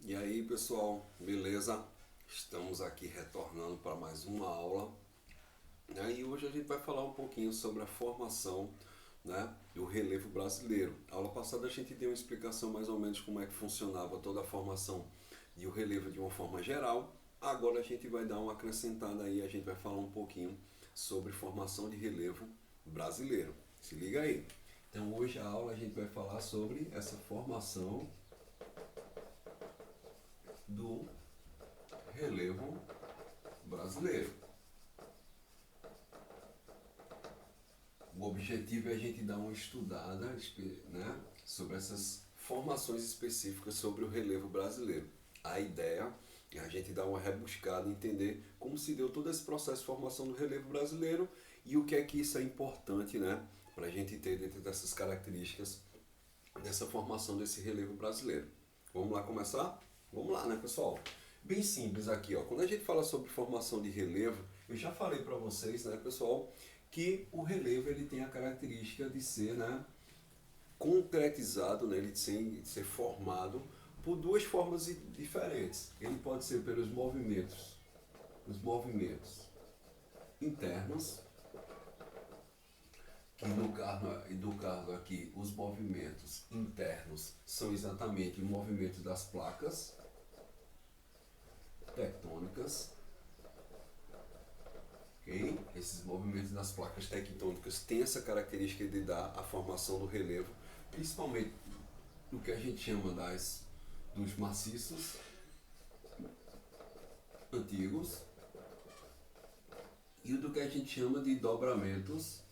E aí pessoal, beleza? Estamos aqui retornando para mais uma aula, né? E hoje a gente vai falar um pouquinho sobre a formação, né, do relevo brasileiro. A aula passada a gente deu uma explicação mais ou menos como é que funcionava toda a formação e o relevo de uma forma geral. Agora a gente vai dar uma acrescentada aí, a gente vai falar um pouquinho sobre formação de relevo brasileiro. Se liga aí. Então hoje a aula a gente vai falar sobre essa formação do relevo brasileiro. O objetivo é a gente dar uma estudada, né, sobre essas formações específicas sobre o relevo brasileiro. A ideia é a gente dar uma rebuscada e entender como se deu todo esse processo de formação do relevo brasileiro e o que é que isso é importante, né, para a gente ter dentro dessas características dessa formação desse relevo brasileiro. Vamos lá começar? Vamos lá, né, pessoal? Bem simples aqui, ó. Quando a gente fala sobre formação de relevo, eu já falei para vocês, né, pessoal, que o relevo ele tem a característica de ser, né, concretizado, né, ele de ser formado por duas formas diferentes. Ele pode ser pelos os movimentos internos, que no caso aqui os movimentos internos são exatamente o movimento das placas tectônicas, ok? Esses movimentos das placas tectônicas têm essa característica de dar a formação do relevo, principalmente do que a gente chama dos maciços antigos e do que a gente chama de dobramentos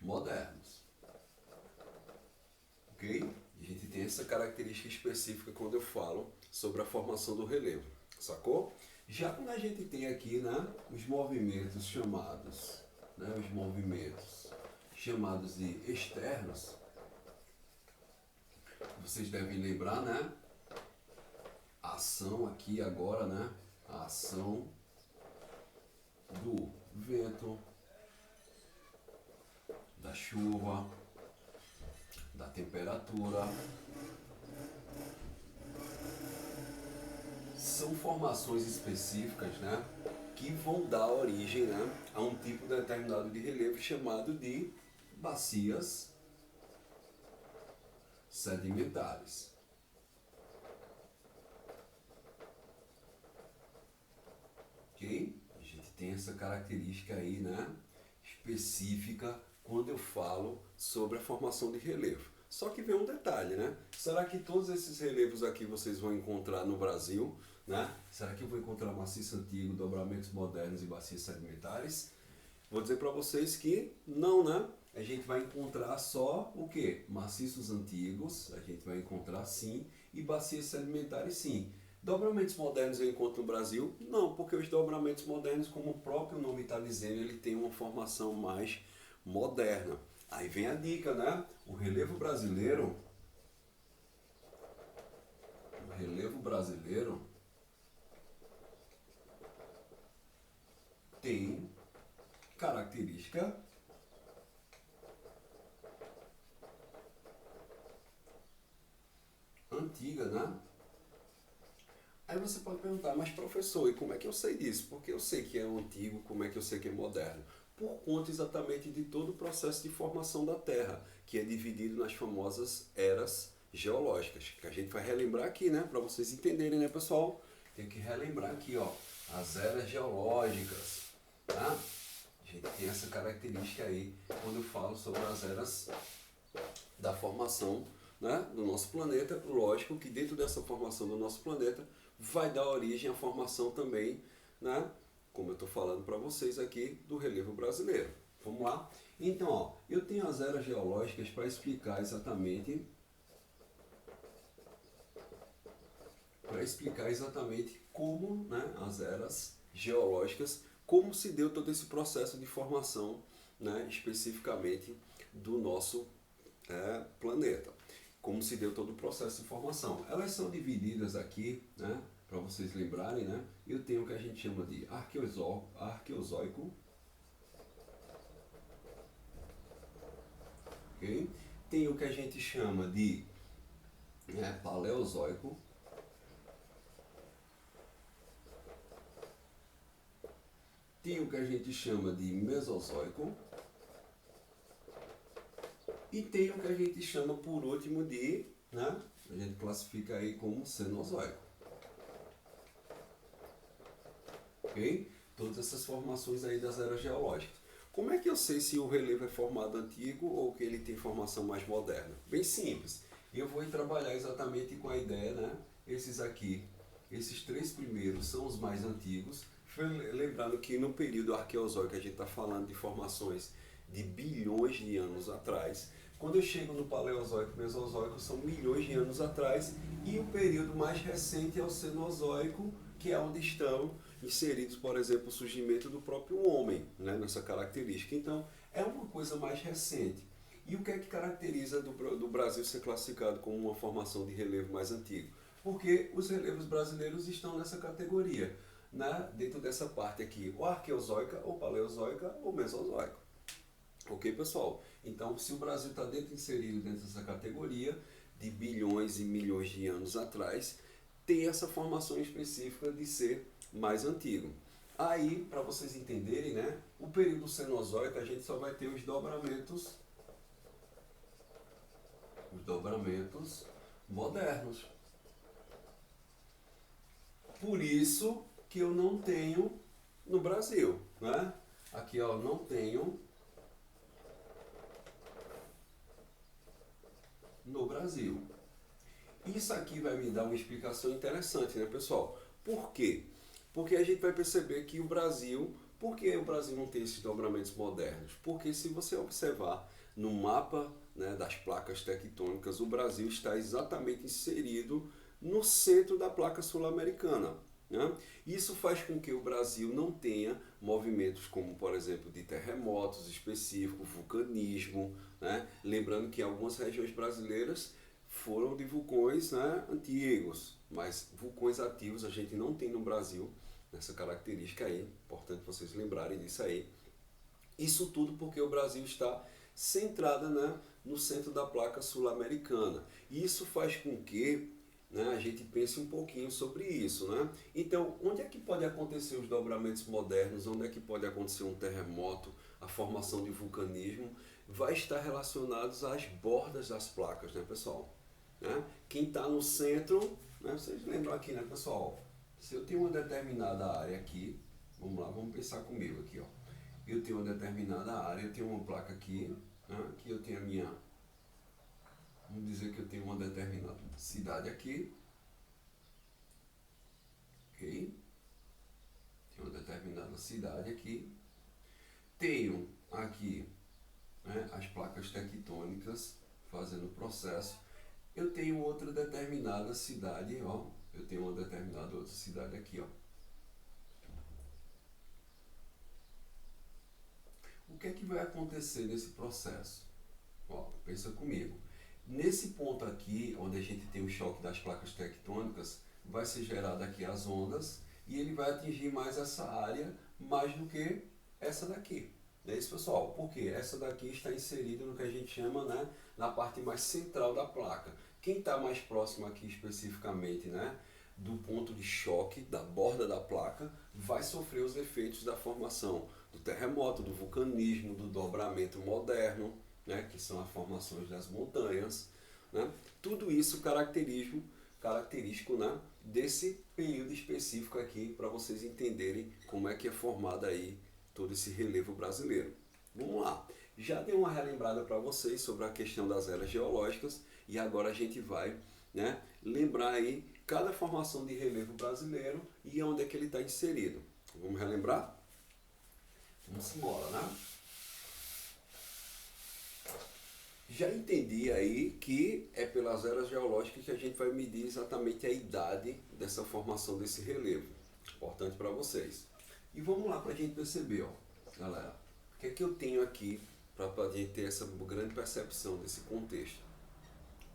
modernos, ok? A gente tem essa característica específica quando eu falo sobre a formação do relevo, sacou? Já quando a gente tem aqui, né, os movimentos chamados, de externos, vocês devem lembrar, né, a ação aqui agora, né, a ação do vento, da chuva, da temperatura. São formações específicas, né, que vão dar origem, né, a um tipo determinado de relevo chamado de bacias sedimentares. Ok? A gente tem essa característica aí, né, específica quando eu falo sobre a formação de relevo. Só que vem um detalhe, né? Será que todos esses relevos aqui vocês vão encontrar no Brasil, né? Será que eu vou encontrar maciço antigo, dobramentos modernos e bacias sedimentares? Vou dizer para vocês que não, né? A gente vai encontrar só o que? Maciços antigos, a gente vai encontrar sim, e bacias sedimentares sim. Dobramentos modernos eu encontro no Brasil? Não, porque os dobramentos modernos, como o próprio nome está dizendo, ele tem uma formação mais moderna. Aí vem a dica, né? O relevo brasileiro tem característica antiga, né? Aí você pode perguntar, mas professor, e como é que eu sei disso? Porque eu sei que é antigo, como é que eu sei que é moderno? Por conta exatamente de todo o processo de formação da Terra, que é dividido nas famosas eras geológicas, que a gente vai relembrar aqui, né? Para vocês entenderem, né, pessoal? Tem que relembrar aqui, ó, as eras geológicas, tá? A gente tem essa característica aí quando eu falo sobre as eras da formação, né, do nosso planeta. Lógico que dentro dessa formação do nosso planeta vai dar origem à formação também, né, como eu estou falando para vocês aqui, do relevo brasileiro. Vamos lá? Então, ó, eu tenho as eras geológicas para explicar exatamente como, né, as eras geológicas, como se deu todo esse processo de formação, né, especificamente do nosso planeta. Como se deu todo o processo de formação. Elas são divididas aqui, né, para vocês lembrarem, né? Eu tenho o que a gente chama de arqueozoico, okay? Tem o que a gente chama de Paleozoico, tem o que a gente chama de Mesozoico e tem o que a gente chama por último de, né, a gente classifica aí como Cenozoico. Ok? Todas essas formações aí das eras geológicas. Como é que eu sei se o relevo é formado antigo ou que ele tem formação mais moderna? Bem simples. Eu vou trabalhar exatamente com a ideia, né? Esses aqui, esses três primeiros são os mais antigos. Lembrando que no período arqueozoico a gente está falando de formações de bilhões de anos atrás. Quando eu chego no Paleozoico e Mesozoico são milhões de anos atrás. E o período mais recente é o Cenozoico, que é onde estão inseridos, por exemplo, o surgimento do próprio homem, né, nessa característica. Então, é uma coisa mais recente. E o que é que caracteriza do Brasil ser classificado como uma formação de relevo mais antigo? Porque os relevos brasileiros estão nessa categoria, né, dentro dessa parte aqui, ou arqueozoica, ou paleozoica, ou mesozoica. Ok, pessoal? Então, se o Brasil está inserido dentro dessa categoria de bilhões e milhões de anos atrás, tem essa formação específica de ser mais antigo. Aí, para vocês entenderem, né, o período Cenozoico a gente só vai ter os dobramentos modernos. Por isso que eu não tenho no Brasil, né? Aqui, ó, não tenho no Brasil. Isso aqui vai me dar uma explicação interessante, né, pessoal? Por quê? Porque a gente vai perceber que o Brasil, por que o Brasil não tem esses dobramentos modernos? Porque se você observar no mapa, né, das placas tectônicas, o Brasil está exatamente inserido no centro da placa sul-americana. Né? Isso faz com que o Brasil não tenha movimentos como, por exemplo, de terremotos específicos, vulcanismo. Né? Lembrando que algumas regiões brasileiras foram de vulcões, né, antigos, mas vulcões ativos a gente não tem no Brasil, nessa característica aí, importante vocês lembrarem disso aí. Isso tudo porque o Brasil está centrado, né, no centro da placa sul-americana. E isso faz com que, né, a gente pense um pouquinho sobre isso. Né? Então, onde é que pode acontecer os dobramentos modernos? Onde é que pode acontecer um terremoto, a formação de vulcanismo? Vai estar relacionados às bordas das placas, né, pessoal? Né? Quem está no centro, né, vocês lembram aqui, né, pessoal? Se eu tenho uma determinada área aqui, vamos lá, vamos pensar comigo aqui, ó. Eu tenho uma determinada área, eu tenho uma placa aqui, né, aqui eu tenho a minha, vamos dizer que eu tenho uma determinada cidade aqui, ok? Tenho uma determinada cidade aqui, tenho aqui, né, as placas tectônicas fazendo o processo. Eu tenho outra determinada cidade, ó. Eu tenho uma determinada outra cidade aqui, ó. O que é que vai acontecer nesse processo? Ó, pensa comigo. Nesse ponto aqui, onde a gente tem o choque das placas tectônicas, vai ser gerado aqui as ondas e ele vai atingir mais essa área mais do que essa daqui. É isso, pessoal, porque essa daqui está inserida no que a gente chama, né, na parte mais central da placa. Quem está mais próximo aqui especificamente, né, do ponto de choque, da borda da placa, vai sofrer os efeitos da formação do terremoto, do vulcanismo, do dobramento moderno, né, que são as formações das montanhas. Né? Tudo isso característico, né, desse período específico aqui, para vocês entenderem como é que é formado aí todo esse relevo brasileiro. Vamos lá, já dei uma relembrada para vocês sobre a questão das eras geológicas e agora a gente vai, né, lembrar aí cada formação de relevo brasileiro e onde é que ele está inserido. Vamos relembrar? Vamos embora, né? Já entendi aí que é pelas eras geológicas que a gente vai medir exatamente a idade dessa formação desse relevo. Importante para vocês. E vamos lá para a gente perceber, ó, galera, o que é que eu tenho aqui para a gente ter essa grande percepção desse contexto.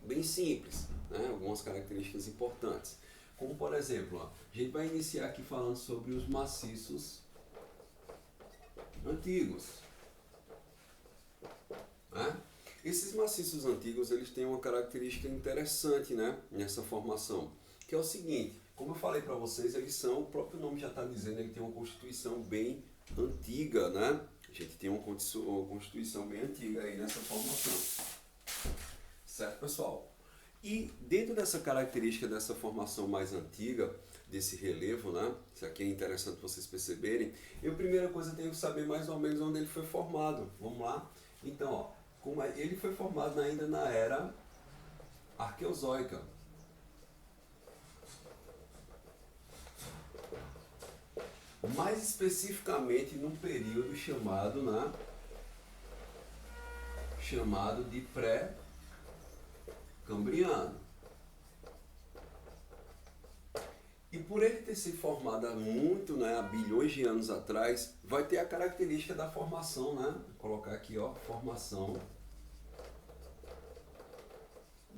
Bem simples, né? Algumas características importantes. Como por exemplo, ó, a gente vai iniciar aqui falando sobre os maciços antigos. Né? Esses maciços antigos, eles têm uma característica interessante, né, nessa formação, que é o seguinte, como eu falei para vocês, eles são, o próprio nome já está dizendo, ele tem uma constituição bem antiga, né? A gente tem uma constituição bem antiga aí nessa formação. Certo, pessoal? E dentro dessa característica dessa formação mais antiga, desse relevo, né? Isso aqui é interessante vocês perceberem. Eu, a primeira coisa, tenho que saber mais ou menos onde ele foi formado. Vamos lá? Então, ó, ele foi formado ainda na era arqueozoica. Mais especificamente num período chamado, né? Chamado de pré-cambriano. E por ele ter se formado há muito, né, há bilhões de anos atrás, vai ter a característica da formação, né? Vou colocar aqui, ó, formação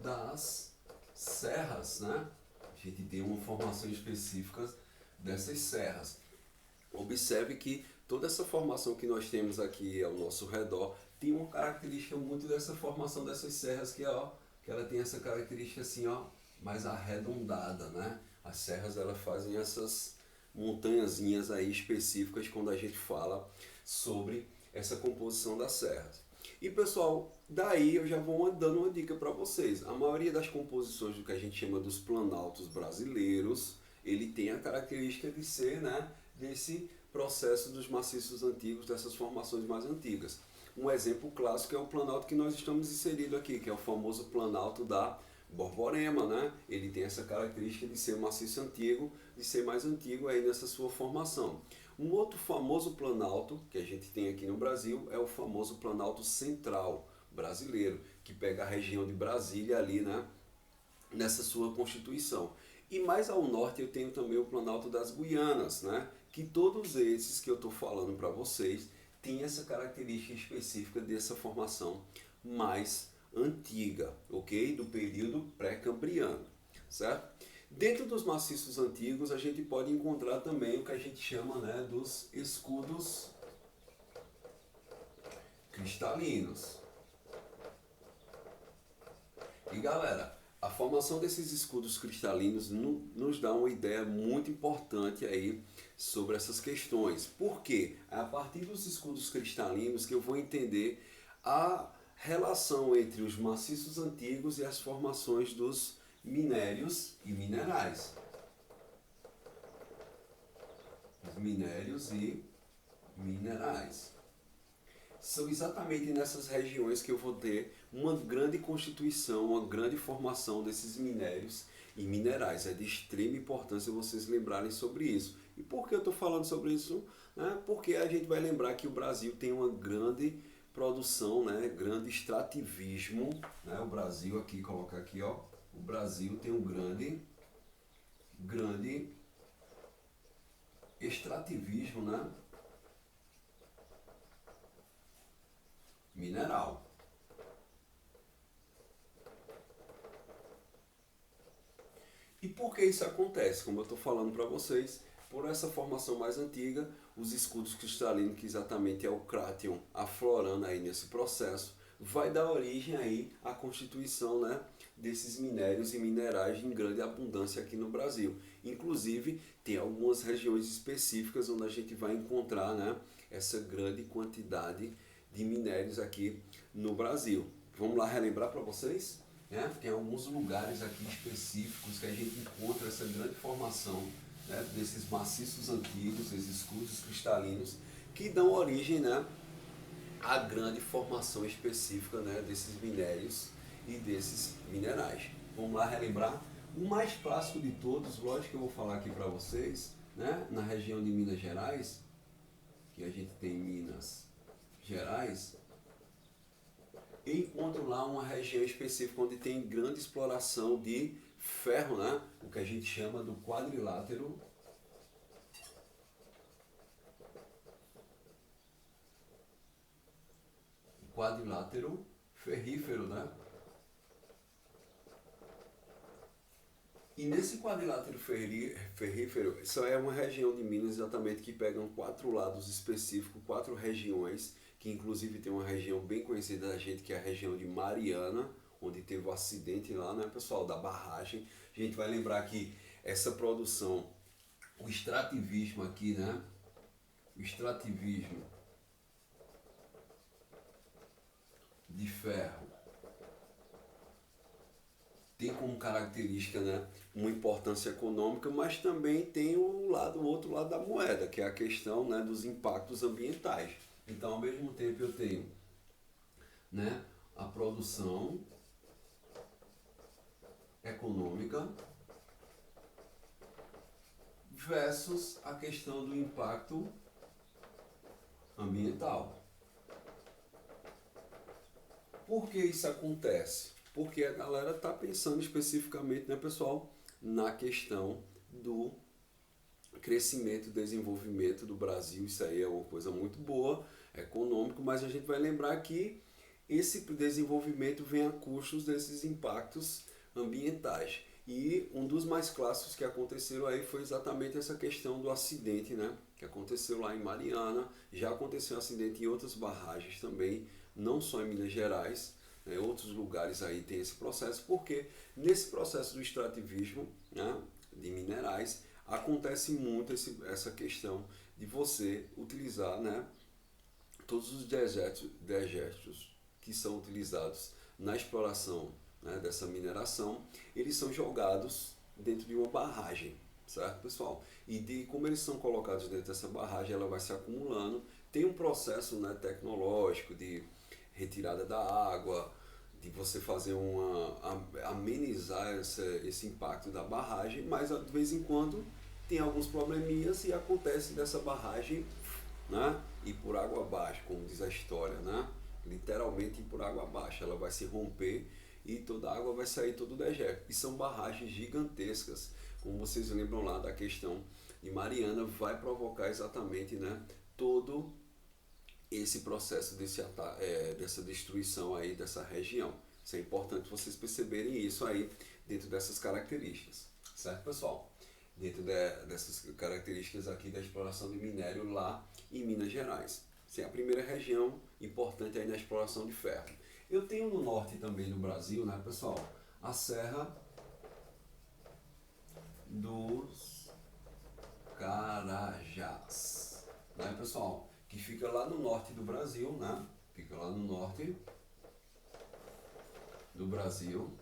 das serras, né? A gente tem uma formação específica dessas serras. Observe que toda essa formação que nós temos aqui ao nosso redor tem uma característica muito dessa formação dessas serras que, ó, que ela tem essa característica assim, ó, mais arredondada, né? As serras, elas fazem essas montanhazinhas aí específicas quando a gente fala sobre essa composição das serras. E pessoal, daí eu já vou dando uma dica para vocês. A maioria das composições do que a gente chama dos planaltos brasileiros, ele tem a característica de ser, né, desse processo dos maciços antigos, dessas formações mais antigas. Um exemplo clássico é o planalto que nós estamos inseridos aqui, que é o famoso planalto da Borborema, né? Ele tem essa característica de ser maciço antigo, de ser mais antigo aí nessa sua formação. Um outro famoso planalto que a gente tem aqui no Brasil é o famoso Planalto Central brasileiro, que pega a região de Brasília ali, né, nessa sua constituição. E mais ao norte eu tenho também o Planalto das Guianas, né, que todos esses que eu estou falando para vocês têm essa característica específica dessa formação mais antiga, ok? Do período pré-cambriano, certo? Dentro dos maciços antigos, a gente pode encontrar também o que a gente chama, né, dos escudos cristalinos. E galera, a formação desses escudos cristalinos nos dá uma ideia muito importante aí sobre essas questões. Por quê? É a partir dos escudos cristalinos que eu vou entender a relação entre os maciços antigos e as formações dos minérios e minerais. Os minérios e minerais. São exatamente nessas regiões que eu vou ter uma grande constituição, uma grande formação desses minérios e minerais. É de extrema importância vocês lembrarem sobre isso. E por que eu estou falando sobre isso? Porque a gente vai lembrar que o Brasil tem uma grande produção, né? Grande extrativismo. Né? O Brasil aqui, colocar aqui, ó. O Brasil tem um grande extrativismo, né? Mineral. E por que isso acontece? Como eu estou falando para vocês, por essa formação mais antiga, os escudos cristalinos, que exatamente é o Crátion aflorando aí nesse processo, vai dar origem aí à constituição, né, desses minérios e minerais em grande abundância aqui no Brasil. Inclusive, tem algumas regiões específicas onde a gente vai encontrar, né, essa grande quantidade de minérios aqui no Brasil. Vamos lá relembrar para vocês? Tem alguns lugares aqui específicos que a gente encontra essa grande formação, né, desses maciços antigos, esses escudos cristalinos, que dão origem, né, à grande formação específica, né, desses minérios e desses minerais. Vamos lá relembrar? O mais clássico de todos, lógico que eu vou falar aqui para vocês, né, na região de Minas Gerais, que a gente tem Minas Gerais, eu encontro lá uma região específica onde tem grande exploração de ferro, né? O que a gente chama do quadrilátero ferrífero, né? E nesse quadrilátero ferrífero, isso é uma região de Minas exatamente que pegam 4 lados específicos, 4 regiões que inclusive tem uma região bem conhecida da gente, que é a região de Mariana, onde teve o acidente lá, né, pessoal, da barragem. A gente vai lembrar que essa produção, o extrativismo aqui, né, o extrativismo de ferro tem como característica, né, uma importância econômica, mas também tem o outro lado da moeda, que é a questão, né, dos impactos ambientais. Então, ao mesmo tempo, eu tenho, né, a produção econômica versus a questão do impacto ambiental. Por que isso acontece? Porque a galera está pensando especificamente, né, pessoal, na questão do crescimento e desenvolvimento do Brasil. Isso aí é uma coisa muito boa, econômico, mas a gente vai lembrar que esse desenvolvimento vem a custos desses impactos ambientais. E um dos mais clássicos que aconteceram aí foi exatamente essa questão do acidente, né, que aconteceu lá em Mariana. Já aconteceu um acidente em outras barragens também, não só em Minas Gerais, né, outros lugares aí tem esse processo, porque nesse processo do extrativismo, né, de minerais, acontece muito essa questão de você utilizar, né, todos os dejetos que são utilizados na exploração, né, dessa mineração, eles são jogados dentro de uma barragem, certo, pessoal? E como eles são colocados dentro dessa barragem, ela vai se acumulando. Tem um processo, né, tecnológico de retirada da água, de você fazer amenizar esse impacto da barragem, mas de vez em quando tem alguns probleminhas e acontece dessa barragem, né, ir por água abaixo, como diz a história, né? Literalmente ir por água abaixo. Ela vai se romper e toda a água vai sair todo o dejeto. E são barragens gigantescas, como vocês lembram lá da questão de Mariana, vai provocar exatamente, né, todo esse processo dessa destruição aí dessa região. Isso é importante vocês perceberem isso aí dentro dessas características, certo, pessoal? Dentro dessas características aqui da exploração de minério lá em Minas Gerais. Essa é a primeira região importante aí na exploração de ferro. Eu tenho no norte também do Brasil, né, pessoal, a Serra dos Carajás, né, pessoal, que fica lá no norte do Brasil, né? Fica lá no norte do Brasil.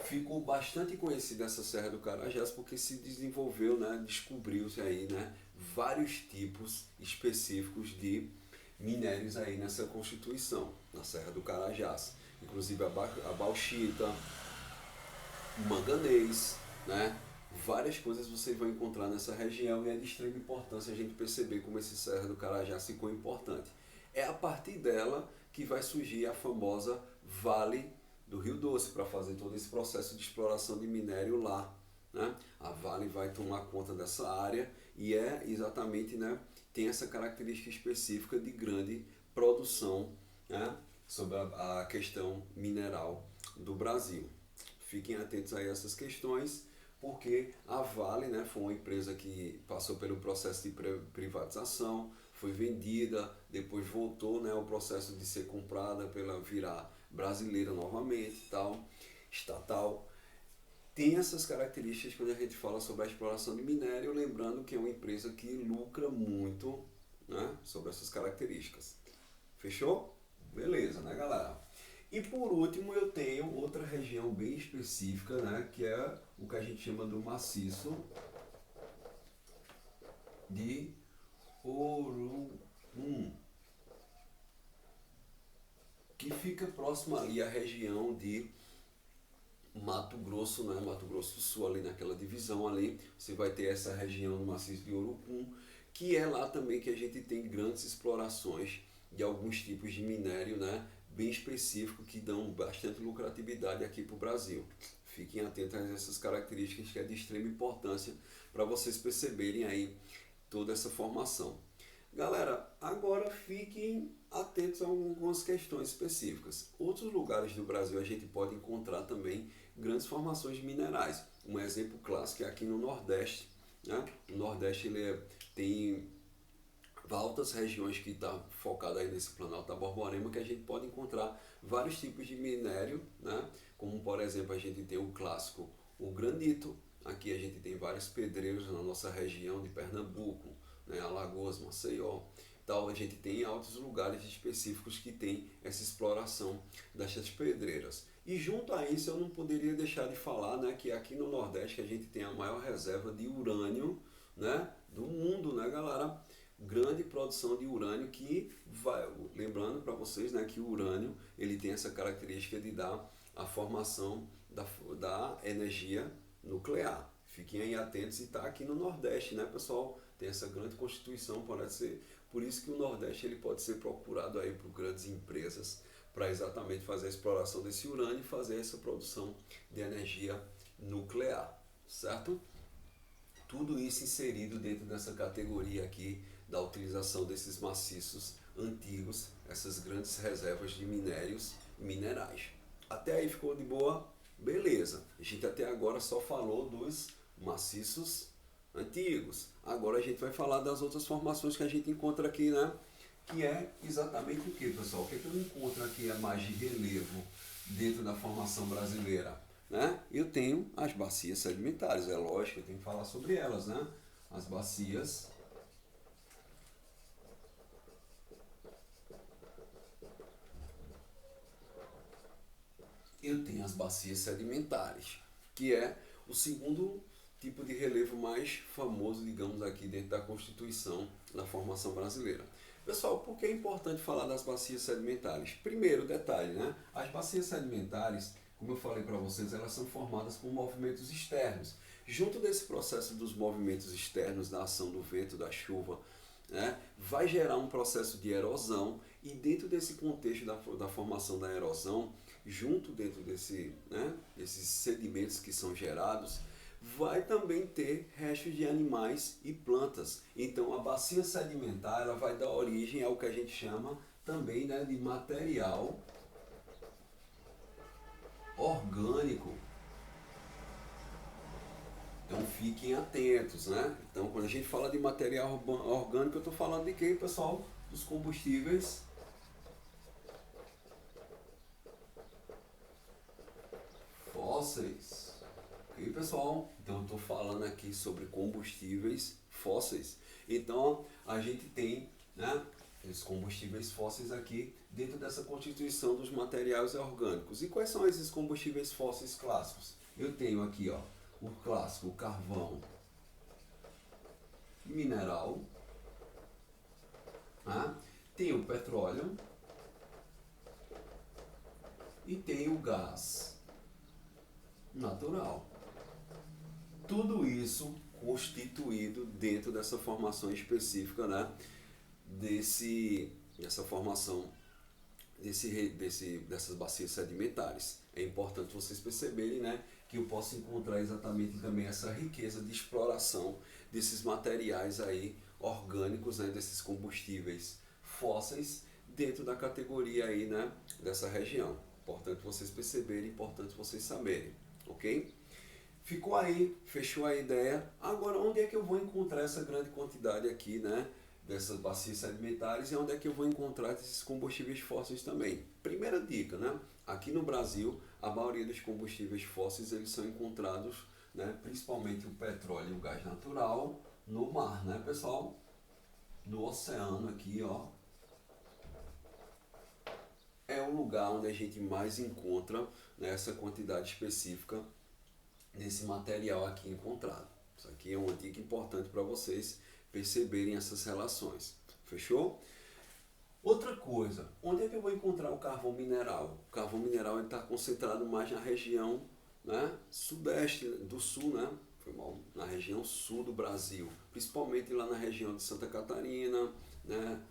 Ficou bastante conhecida essa Serra do Carajás porque se desenvolveu, né, descobriu-se aí, né, vários tipos específicos de minérios aí nessa constituição, na Serra do Carajás. Inclusive a bauxita, o manganês, né? Várias coisas vocês vão encontrar nessa região e é de extrema importância a gente perceber como esse Serra do Carajás ficou importante. É a partir dela que vai surgir a famosa Vale do Rio Doce para fazer todo esse processo de exploração de minério lá, né? A Vale vai tomar conta dessa área e é exatamente, né, tem essa característica específica de grande produção, né, sobre a questão mineral do Brasil. Fiquem atentos a essas questões, porque a Vale, né, foi uma empresa que passou pelo processo de privatização, foi vendida, depois voltou, né, ao processo de ser comprada pela virar brasileira novamente, tal, estatal. Tem essas características quando a gente fala sobre a exploração de minério, lembrando que é uma empresa que lucra muito, né, sobre essas características. Fechou? Beleza, né, galera? E por último eu tenho outra região bem específica, né, que é o que a gente chama do maciço de Ouro, que fica próximo ali à região de Mato Grosso, né, Mato Grosso do Sul, ali naquela divisão ali, você vai ter essa região do maciço de Ouro, que é lá também que a gente tem grandes explorações de alguns tipos de minério, né, bem específico, que dão bastante lucratividade aqui para o Brasil. Fiquem atentos a essas características que é de extrema importância para vocês perceberem aí toda essa formação. Galera, agora fiquem atentos a algumas questões específicas. Outros lugares do Brasil a gente pode encontrar também grandes formações de minerais. Um exemplo clássico é aqui no Nordeste, né? O Nordeste tem altas regiões que está focada aí nesse Planalto da Borborema, que a gente pode encontrar vários tipos de minério, né? Como por exemplo a gente tem o clássico, o granito. Aqui a gente tem vários pedreiros na nossa região de Pernambuco, né? Alagoas, Maceió. Tal, a gente tem altos lugares específicos que tem essa exploração dessas pedreiras. E junto a isso eu não poderia deixar de falar, né, que aqui no Nordeste a gente tem a maior reserva de urânio, né, do mundo, né, galera? Grande produção de urânio que vai, lembrando para vocês, né, que o urânio ele tem essa característica de dar a formação da energia nuclear. Fiquem aí atentos e está aqui no Nordeste, né, pessoal? Tem essa grande constituição, pode ser por isso que o Nordeste ele pode ser procurado aí por grandes empresas para exatamente fazer a exploração desse urânio e fazer essa produção de energia nuclear, certo? Tudo isso inserido dentro dessa categoria aqui da utilização desses maciços antigos, essas grandes reservas de minérios e minerais. Até aí ficou de boa? Beleza. A gente até agora só falou dos maciços antigos. Agora a gente vai falar das outras formações que a gente encontra aqui, né? Que é exatamente o que, pessoal? O que eu encontro aqui é mais de relevo dentro da formação brasileira, né? Eu tenho as bacias sedimentares, é lógico, eu tenho que falar sobre elas, né? As bacias eu tenho as bacias sedimentares, que é o segundo tipo de relevo mais famoso, digamos, aqui dentro da Constituição da formação brasileira. Pessoal, por que é importante falar das bacias sedimentares? Primeiro detalhe, né? As bacias sedimentares, como eu falei para vocês, elas são formadas por movimentos externos. Junto desse processo dos movimentos externos, da ação do vento, da chuva, né, vai gerar um processo de erosão e dentro desse contexto da formação da erosão, junto dentro desses sedimentos que são gerados, vai também ter restos de animais e plantas. Então a bacia sedimentar ela vai dar origem ao que a gente chama também, né, de material orgânico. Então fiquem atentos, né? Então quando a gente fala de material orgânico, eu estou falando de quê, pessoal? Dos combustíveis fósseis. Ok, pessoal? Então eu estou falando aqui sobre combustíveis fósseis. Então a gente tem, né, os combustíveis fósseis aqui dentro dessa constituição dos materiais orgânicos. E quais são esses combustíveis fósseis clássicos? Eu tenho aqui, ó, o clássico, o carvão mineral, né? Tem o petróleo e tem o gás natural. Tudo isso constituído dentro dessa formação específica, né? Dessa formação dessas bacias sedimentares. É importante vocês perceberem, né, que eu posso encontrar exatamente também essa riqueza de exploração desses materiais aí orgânicos, né, desses combustíveis fósseis dentro da categoria aí, né, dessa região. Importante vocês perceberem, importante vocês saberem, ok? Ficou aí, fechou a ideia. Agora, onde é que eu vou encontrar essa grande quantidade aqui, né, dessas bacias sedimentares e onde é que eu vou encontrar esses combustíveis fósseis também? Primeira dica, né? Aqui no Brasil, a maioria dos combustíveis fósseis eles são encontrados, né, principalmente o petróleo e o gás natural, no mar, né, pessoal? No oceano aqui, ó, é o lugar onde a gente mais encontra, né, essa quantidade específica desse material aqui encontrado. Isso aqui é uma dica importante para vocês perceberem essas relações. Fechou? Outra coisa, onde é que eu vou encontrar o carvão mineral? O carvão mineral está concentrado mais na região, né, sudeste do sul, né? Foi mal, na região sul do Brasil, principalmente lá na região de Santa Catarina, né?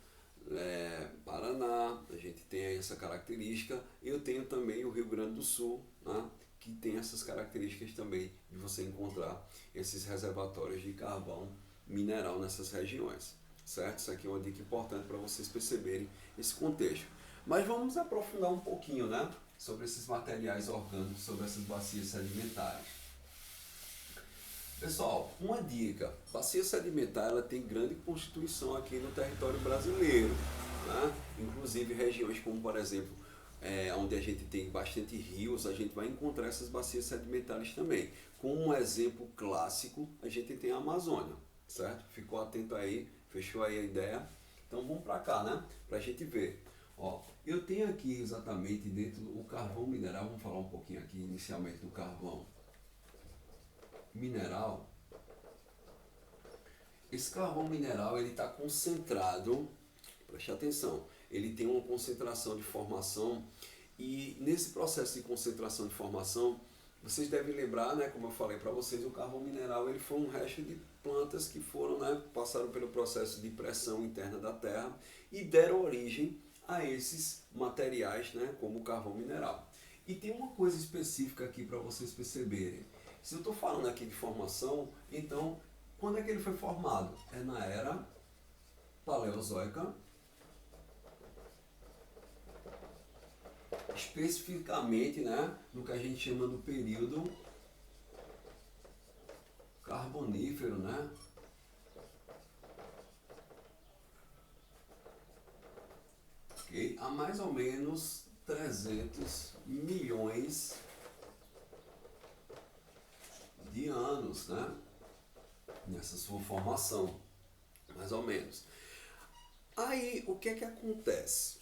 Paraná, a gente tem aí essa característica. Eu tenho também o Rio Grande do Sul, né, que tem essas características também de você encontrar esses reservatórios de carvão mineral nessas regiões, certo? Isso aqui é uma dica importante para vocês perceberem esse contexto. Mas vamos aprofundar um pouquinho, né, sobre esses materiais orgânicos, sobre essas bacias sedimentares. Pessoal, uma dica, bacia sedimentar ela tem grande constituição aqui no território brasileiro, né? Inclusive regiões como, por exemplo, onde a gente tem bastante rios, a gente vai encontrar essas bacias sedimentares também. Como um exemplo clássico, a gente tem a Amazônia, certo? Ficou atento aí, fechou aí a ideia? Então vamos para cá, né? Para a gente ver. Ó, eu tenho aqui exatamente dentro do carvão mineral, vamos falar um pouquinho aqui inicialmente do carvão mineral. Esse carvão mineral ele está concentrado, preste atenção, ele tem uma concentração de formação e nesse processo de concentração de formação, vocês devem lembrar, né, como eu falei para vocês, o carvão mineral ele foi um resto de plantas que foram, né, passaram pelo processo de pressão interna da terra e deram origem a esses materiais, né, como o carvão mineral. E tem uma coisa específica aqui para vocês perceberem. Se eu estou falando aqui de formação, então quando é que ele foi formado? É na era paleozoica, especificamente, né, no que a gente chama do período carbonífero, né? Okay? Há mais ou menos 300 milhões de anos, né? Nessa sua formação, mais ou menos. Aí, o que é que acontece?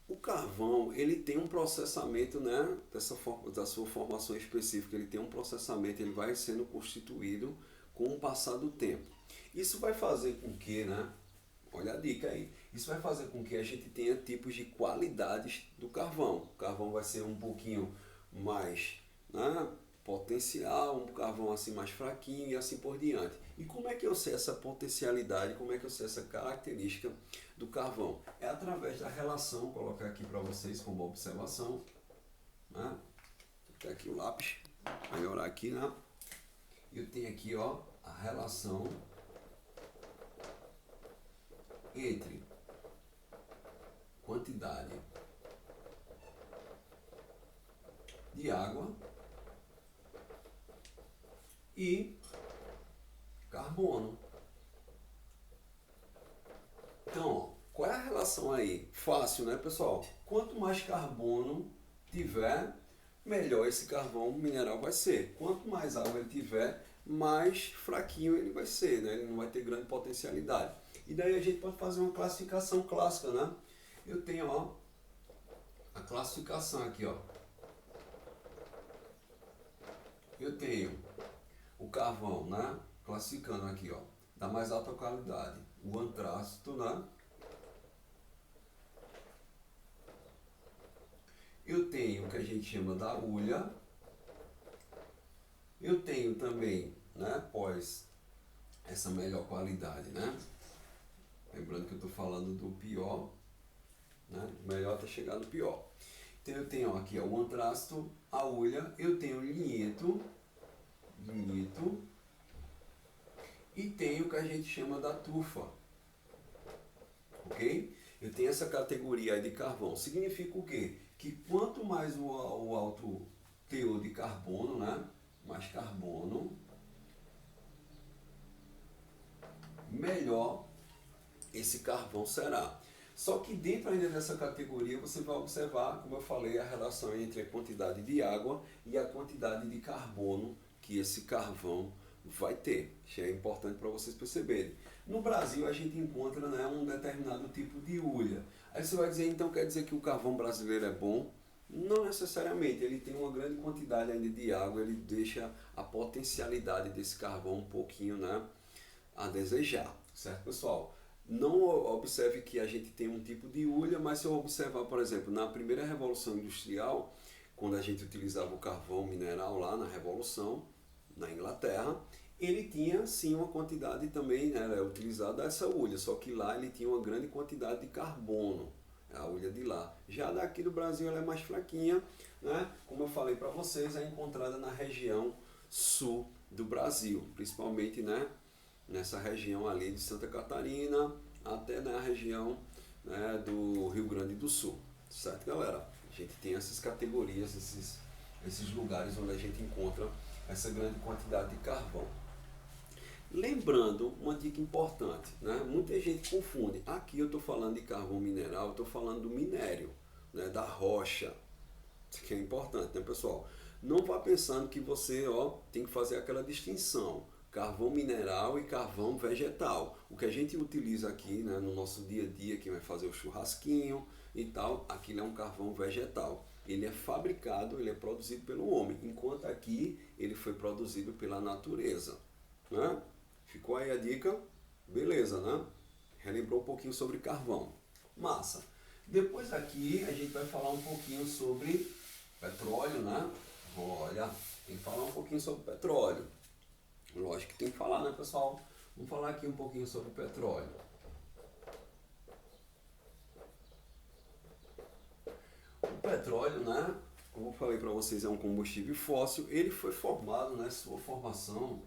O carvão, ele tem um processamento, né, da sua formação específica, ele tem um processamento, ele vai sendo constituído com o passar do tempo. Isso vai fazer com que, né, olha a dica aí, isso vai fazer com que a gente tenha tipos de qualidades do carvão. O carvão vai ser um pouquinho mais, né, potencial, um carvão assim mais fraquinho e assim por diante. E como é que eu sei essa potencialidade, como é que eu sei essa característica do carvão? É através da relação, vou colocar aqui para vocês como observação, né? Vou ter aqui o lápis, melhorar aqui, né? Eu tenho aqui, ó, a relação entre quantidade de água e carbono. Então, ó, qual é a relação aí? Fácil, né, pessoal? Quanto mais carbono tiver, melhor esse carvão mineral vai ser. Quanto mais água ele tiver, mais fraquinho ele vai ser, né? Ele não vai ter grande potencialidade. E daí a gente pode fazer uma classificação clássica, né? Eu tenho, ó, a classificação aqui, ó. Eu tenho o carvão, né? Classificando aqui, ó, da mais alta qualidade, o antrácito, né? Eu tenho o que a gente chama da hulha. Eu tenho também, né, após essa melhor qualidade, né? Lembrando que eu estou falando do pior, né? Melhor até chegar no pior. Então eu tenho aqui, ó, o antrácito, a hulha, eu tenho o linheto, e tenho o que a gente chama da tufa, ok? Eu tenho essa categoria aí de carvão. Significa o quê? Que quanto mais o alto teor de carbono, né? Mais carbono, melhor esse carvão será. Só que dentro ainda dessa categoria você vai observar, como eu falei, a relação entre a quantidade de água e a quantidade de carbono que esse carvão vai ter. Isso é importante para vocês perceberem. No Brasil a gente encontra, né, um determinado tipo de hulha. Aí você vai dizer, então quer dizer que o carvão brasileiro é bom? Não necessariamente, ele tem uma grande quantidade ainda de água, ele deixa a potencialidade desse carvão um pouquinho, né, a desejar, certo, pessoal? Não observe que a gente tem um tipo de hulha, mas se eu observar, por exemplo, na primeira Revolução Industrial, quando a gente utilizava o carvão mineral lá na Revolução, na Inglaterra, ele tinha sim uma quantidade também, né, era utilizada essa hulha, só que lá ele tinha uma grande quantidade de carbono, a hulha de lá. Já daqui do Brasil ela é mais fraquinha, né? Como eu falei para vocês, é encontrada na região sul do Brasil, principalmente, né, nessa região ali de Santa Catarina até na região, né, do Rio Grande do Sul, certo, galera? A gente tem essas categorias, esses lugares onde a gente encontra essa grande quantidade de carvão. Lembrando, uma dica importante, né? Muita gente confunde. Aqui eu estou falando de carvão mineral, eu estou falando do minério, né? Da rocha. Isso que é importante, né, pessoal? Não vá pensando que você, tem que fazer aquela distinção. Carvão mineral e carvão vegetal. O que a gente utiliza aqui, né, no nosso dia a dia, quem vai fazer o churrasquinho e tal, aquilo é um carvão vegetal. Ele é fabricado, ele é produzido pelo homem, enquanto aqui ele foi produzido pela natureza, né? Ficou aí a dica? Beleza, né? Relembrou um pouquinho sobre carvão. Massa. Depois aqui a gente vai falar um pouquinho sobre petróleo, né? Olha, tem que falar um pouquinho sobre petróleo. Lógico que tem que falar, né, pessoal? Vamos falar aqui um pouquinho sobre petróleo. O petróleo, né? Como eu falei para vocês, é um combustível fóssil. Ele foi formado, né? Sua formação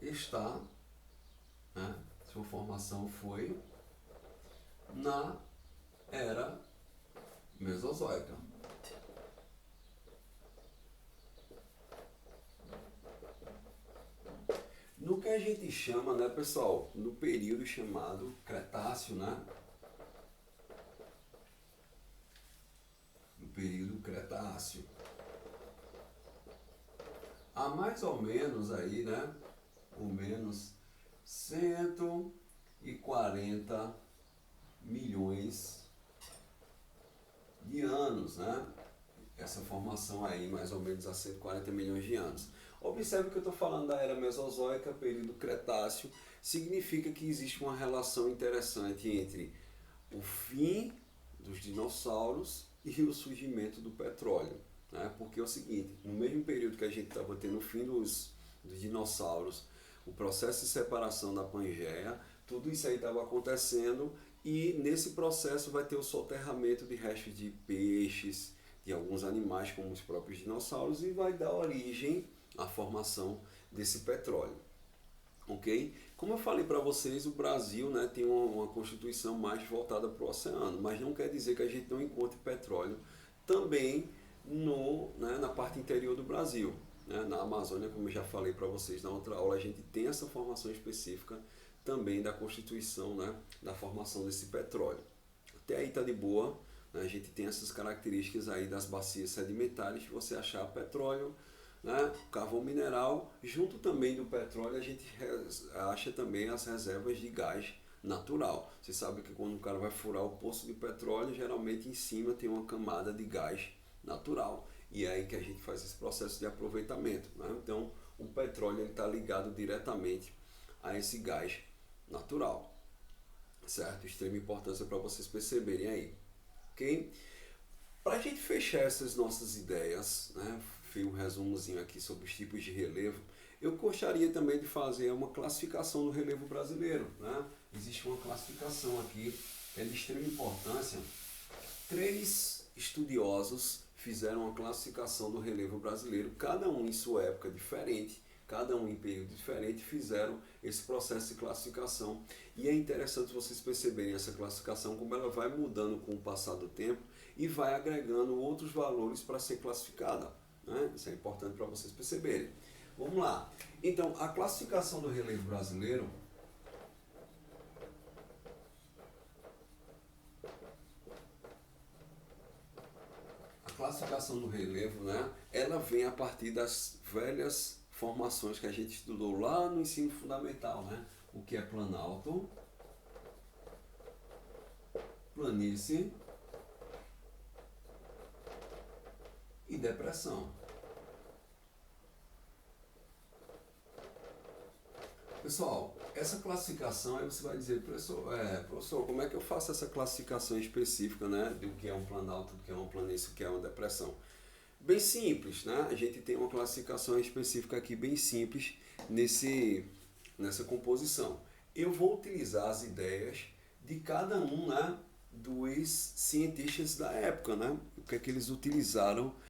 está, né? Sua formação foi na era Mesozoica. No que a gente chama, né, pessoal, no período chamado Cretáceo, né? No período Cretáceo. Há mais ou menos aí, né? Ou menos 140 milhões de anos, né? Essa formação aí, mais ou menos há 140 milhões de anos. Observe que eu estou falando da era Mesozoica, período Cretáceo, significa que existe uma relação interessante entre o fim dos dinossauros e o surgimento do petróleo. Né? Porque é o seguinte, no mesmo período que a gente estava tendo o fim dos dinossauros, o processo de separação da Pangeia, tudo isso aí estava acontecendo e nesse processo vai ter o soterramento de restos de peixes, de alguns animais como os próprios dinossauros e vai dar origem à formação desse petróleo. Ok? Como eu falei para vocês, o Brasil, né, tem uma constituição mais voltada para o oceano, mas não quer dizer que a gente não encontre petróleo também na parte interior do Brasil. Né? Na Amazônia, como eu já falei para vocês na outra aula, a gente tem essa formação específica também da constituição, né, da formação desse petróleo. Até aí está de boa, né? A gente tem essas características aí das bacias sedimentares de você achar petróleo, né, carvão mineral, junto também do petróleo a gente acha também as reservas de gás natural. Você sabe que quando o cara vai furar o poço de petróleo, geralmente em cima tem uma camada de gás natural. E é aí que a gente faz esse processo de aproveitamento. Né? Então, o petróleo está ligado diretamente a esse gás natural. Certo? Extrema importância para vocês perceberem aí. Ok? Para a gente fechar essas nossas ideias, né? Fiz um resumozinho aqui sobre os tipos de relevo. Eu gostaria também de fazer uma classificação do relevo brasileiro. Né? Existe uma classificação aqui, é de extrema importância. 3 estudiosos fizeram uma classificação do relevo brasileiro, cada um em sua época diferente, cada um em período diferente, fizeram esse processo de classificação. E é interessante vocês perceberem essa classificação, como ela vai mudando com o passar do tempo e vai agregando outros valores para ser classificada. Né? Isso é importante para vocês perceberem. Vamos lá. Então, a classificação do relevo brasileiro né, ela vem a partir das velhas formações que a gente estudou lá no ensino fundamental, né? O que é planalto, planície e depressão. Pessoal, essa classificação, aí você vai dizer, professor, como é que eu faço essa classificação específica, né, do que é um planalto, do que é uma planície, do que é uma depressão? Bem simples, né? A gente tem uma classificação específica aqui bem simples nessa composição. Eu vou utilizar as ideias de cada um, né, dos cientistas da época, né? O que é que eles utilizaram